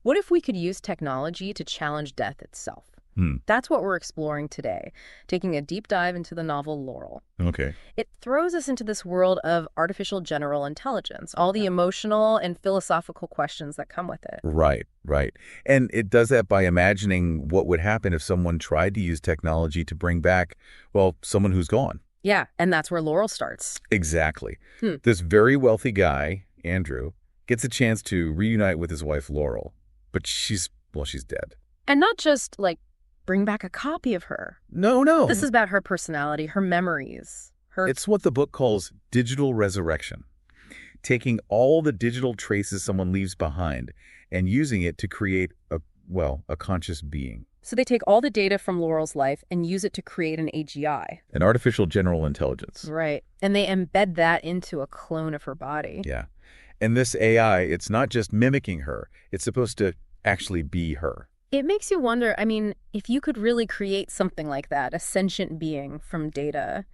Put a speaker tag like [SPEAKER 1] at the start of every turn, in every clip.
[SPEAKER 1] What if we could use technology to challenge death itself?
[SPEAKER 2] Hmm.
[SPEAKER 1] That's what we're exploring today, taking a deep dive into the novel Laurel.
[SPEAKER 2] Okay.
[SPEAKER 1] It throws us into this world of artificial general intelligence, all the emotional and philosophical questions that come with it.
[SPEAKER 2] Right, right. And it does that by imagining what would happen if someone tried to use technology to bring back, well, someone who's gone.
[SPEAKER 1] Yeah, and that's where Laurel starts.
[SPEAKER 2] Exactly.
[SPEAKER 1] Hmm.
[SPEAKER 2] This very wealthy guy, Andrew, gets a chance to reunite with his wife, Laurel. But she's dead.
[SPEAKER 1] And not just, like, bring back a copy of her.
[SPEAKER 2] No, no.
[SPEAKER 1] This is about her personality, her memories, her...
[SPEAKER 2] It's what the book calls digital resurrection, taking all the digital traces someone leaves behind and using it to create a conscious being.
[SPEAKER 1] So they take all the data from Laurel's life and use it to create an AGI.
[SPEAKER 2] An artificial general intelligence.
[SPEAKER 1] Right. And they embed that into a clone of her body.
[SPEAKER 2] Yeah. And this AI, it's not just mimicking her. It's supposed to actually be her.
[SPEAKER 1] It makes you wonder, I mean, if you could really create something like that, a sentient being from data,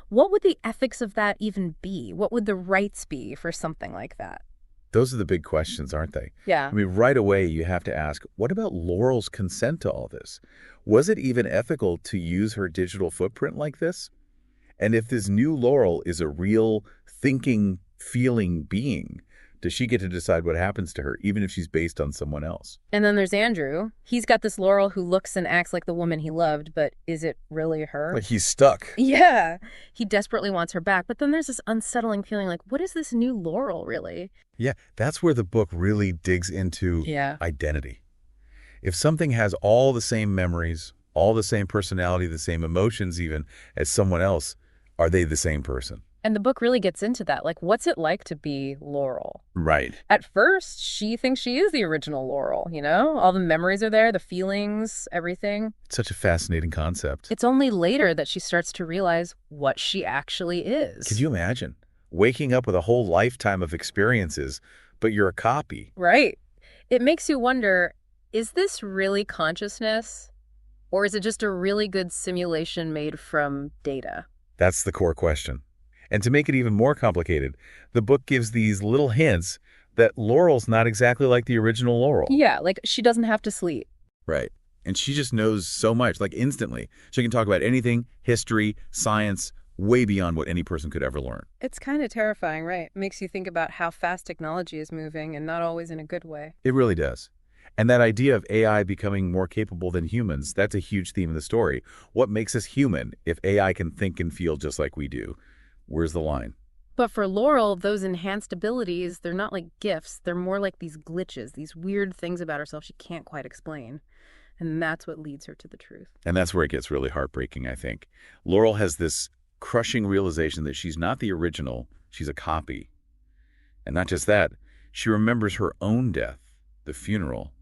[SPEAKER 1] what would the ethics of that even be? What would the rights be for something like that?
[SPEAKER 2] Those are the big questions, aren't they?
[SPEAKER 1] Yeah.
[SPEAKER 2] I mean, right away, you have to ask, what about Laurel's consent to all this? Was it even ethical to use her digital footprint like this? And if this new Laurel is a real thinking, feeling being, does she get to decide what happens to her, even if she's based on someone else?
[SPEAKER 1] And then there's Andrew. He's got this Laurel who looks and acts like the woman he loved, but is it really her?
[SPEAKER 2] Like he's stuck.
[SPEAKER 1] Yeah. He desperately wants her back, but then there's this unsettling feeling like, what is this new Laurel, really?
[SPEAKER 2] Yeah, that's where the book really digs into identity. If something has all the same memories, all the same personality, the same emotions even as someone else, are they the same person?
[SPEAKER 1] And the book really gets into that. Like, what's it like to be Laurel?
[SPEAKER 2] Right.
[SPEAKER 1] At first, she thinks she is the original Laurel, you know? All the memories are there, the feelings, everything.
[SPEAKER 2] It's such a fascinating concept.
[SPEAKER 1] It's only later that she starts to realize what she actually is.
[SPEAKER 2] Could you imagine? Waking up with a whole lifetime of experiences, but you're a copy.
[SPEAKER 1] Right. It makes you wonder, is this really consciousness? Or is it just a really good simulation made from data?
[SPEAKER 2] That's the core question. And to make it even more complicated, the book gives these little hints that Laurel's not exactly like the original Laurel.
[SPEAKER 1] Yeah, like she doesn't have to sleep.
[SPEAKER 2] Right. And she just knows so much, like instantly. She can talk about anything, history, science, way beyond what any person could ever learn.
[SPEAKER 1] It's kind of terrifying, right? Makes you think about how fast technology is moving and not always in a good way.
[SPEAKER 2] It really does. And that idea of AI becoming more capable than humans, that's a huge theme of the story. What makes us human if AI can think and feel just like we do? Where's the line?
[SPEAKER 1] But for Laurel, those enhanced abilities, they're not like gifts. They're more like these glitches, these weird things about herself she can't quite explain. And that's what leads her to the truth.
[SPEAKER 2] And that's where it gets really heartbreaking, I think. Laurel has this crushing realization that she's not the original, she's a copy. And not just that, she remembers her own death, the funeral,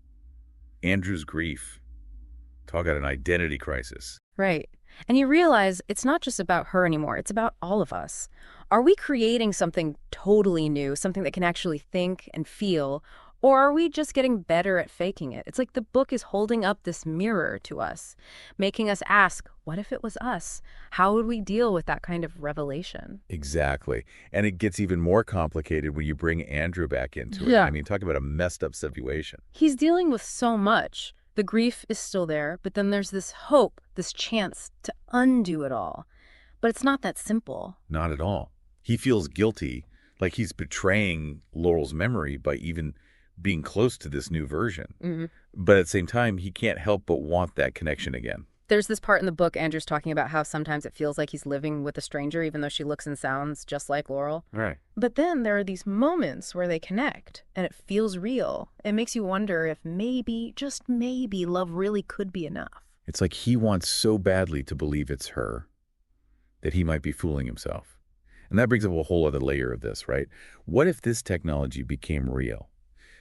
[SPEAKER 2] Andrew's grief. Talk about an identity crisis.
[SPEAKER 1] Right. And you realize it's not just about her anymore. It's about all of us. Are we creating something totally new, something that can actually think and feel, or are we just getting better at faking it? It's like the book is holding up this mirror to us, making us ask, what if it was us? How would we deal with that kind of revelation?
[SPEAKER 2] Exactly. And it gets even more complicated when you bring Andrew back into it.
[SPEAKER 1] Yeah.
[SPEAKER 2] I mean, talk about a messed up situation.
[SPEAKER 1] He's dealing with so much. The grief is still there, but then there's this hope, this chance to undo it all. But it's not that simple.
[SPEAKER 2] Not at all. He feels guilty, like he's betraying Laurel's memory by even being close to this new version.
[SPEAKER 1] Mm-hmm.
[SPEAKER 2] But at the same time, he can't help but want that connection again.
[SPEAKER 1] There's this part in the book, Andrew's talking about how sometimes it feels like he's living with a stranger, even though she looks and sounds just like Laurel.
[SPEAKER 2] Right.
[SPEAKER 1] But then there are these moments where they connect, and it feels real. It makes you wonder if maybe, just maybe, love really could be enough.
[SPEAKER 2] It's like he wants so badly to believe it's her that he might be fooling himself. And that brings up a whole other layer of this, right? What if this technology became real?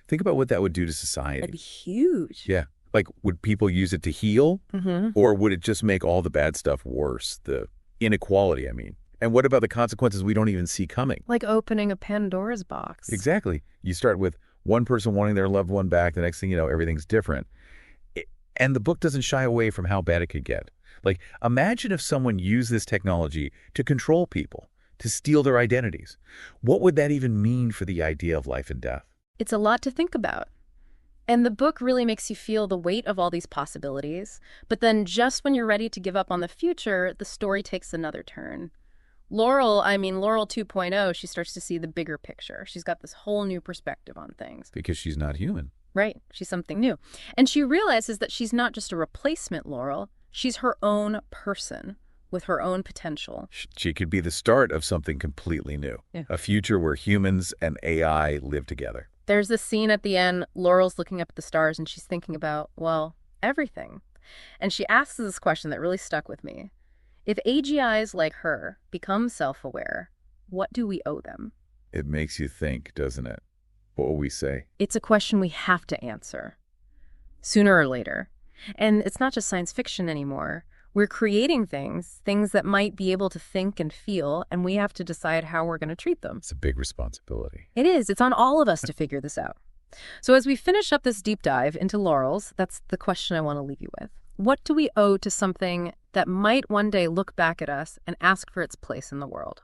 [SPEAKER 2] Think about what that would do to society.
[SPEAKER 1] That'd be huge.
[SPEAKER 2] Yeah. Like, would people use it to heal?
[SPEAKER 1] Mm-hmm.
[SPEAKER 2] Or would it just make all the bad stuff worse? The inequality, I mean. And what about the consequences we don't even see coming?
[SPEAKER 1] Like opening a Pandora's box.
[SPEAKER 2] Exactly. You start with one person wanting their loved one back. The next thing you know, everything's different. And the book doesn't shy away from how bad it could get. Like, imagine if someone used this technology to control people, to steal their identities. What would that even mean for the idea of life and death?
[SPEAKER 1] It's a lot to think about. And the book really makes you feel the weight of all these possibilities. But then just when you're ready to give up on the future, the story takes another turn. Laurel 2.0, she starts to see the bigger picture. She's got this whole new perspective on things.
[SPEAKER 2] Because she's not human.
[SPEAKER 1] Right. She's something new. And she realizes that she's not just a replacement Laurel. She's her own person with her own potential.
[SPEAKER 2] She could be the start of something completely new.
[SPEAKER 1] Yeah.
[SPEAKER 2] A future where humans and AI live together.
[SPEAKER 1] There's this scene at the end, Laurel's looking up at the stars and she's thinking about, well, everything. And she asks this question that really stuck with me. If AGIs like her become self-aware, what do we owe them?
[SPEAKER 2] It makes you think, doesn't it? What will we say?
[SPEAKER 1] It's a question we have to answer, sooner or later. And it's not just science fiction anymore. We're creating things that might be able to think and feel, and we have to decide how we're going to treat them.
[SPEAKER 2] It's a big responsibility.
[SPEAKER 1] It is. It's on all of us to figure this out. So as we finish up this deep dive into Laurel's, that's the question I want to leave you with. What do we owe to something that might one day look back at us and ask for its place in the world?